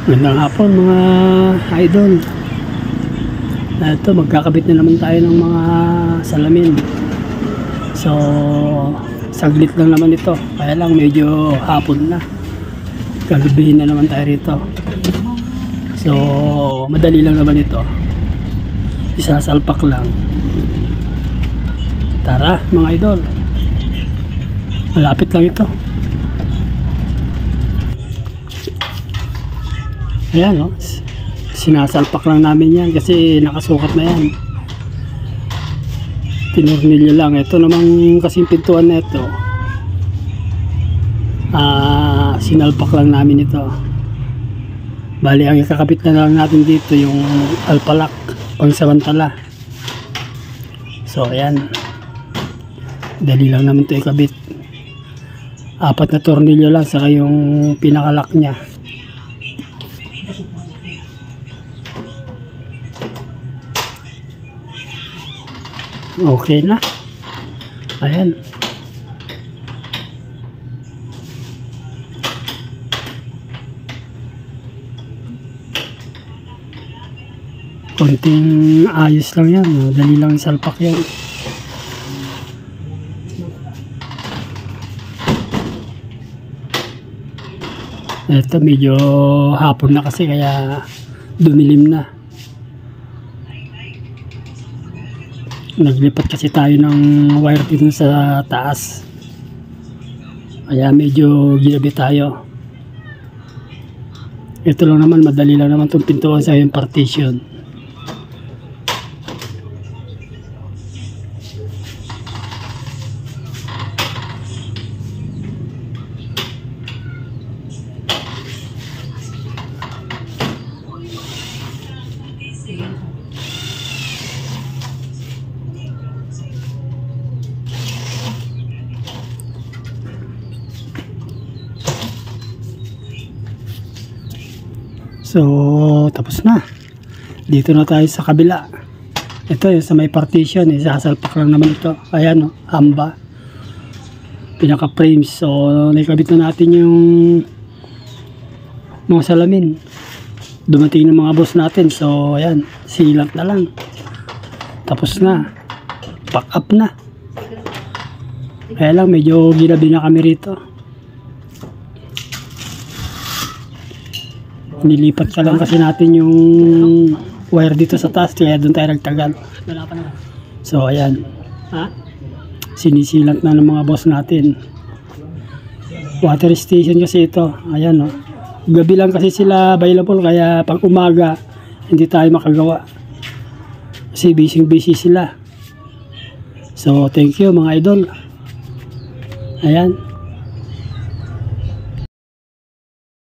Magandang hapon mga idol. Ito, magkakabit na naman tayo ng mga salamin. So, saglit lang naman ito. Kaya lang medyo hapon na. Gabihin na naman tayo rito. So, madali lang naman ito. Isasalpak lang. Tara mga idol. Malapit lang ito. Ayan o, sinasalpak lang namin yan kasi nakasukat na yan. Tinurnilyo lang. Ito namang kasing pintuan na ito, sinalpak lang namin ito. Bali, ang ikakabit na lang natin dito yung alpalak pangsamantala. So ayan, dali lang naman ito ikabit. 4 na tornilyo lang saka yung pinakalak nya. Okay na. Ayan. Konting ayos lang yan. Dali lang salpak yan. Ito medyo hapon na kasi kaya dumilim na. Naglipat kasi tayo ng wire dito sa taas, kaya medyo ginabi tayo. Ito lang naman, madali lang naman itong pintuan sa yung partition. So, tapos na. Dito na tayo sa kabila. Ito yung sa may partition, sasalpak lang naman ito. Ayan, hamba. Pinaka frames. So, nakikabit na natin yung mga salamin. Dumating ng mga boss natin. So, ayan, silat na lang. Tapos na. Pack up na. Kaya lang, medyo ginabi na kami rito. Nilipat ka lang kasi natin yung wire dito sa taas, kaya doon tayo nagtagal. So ayan, sinisilat na ng mga boss natin. Water station kasi ito. Ayan, gabi lang kasi sila available, kaya pag umaga hindi tayo makagawa kasi busy sila. So thank you mga idol. Ayan.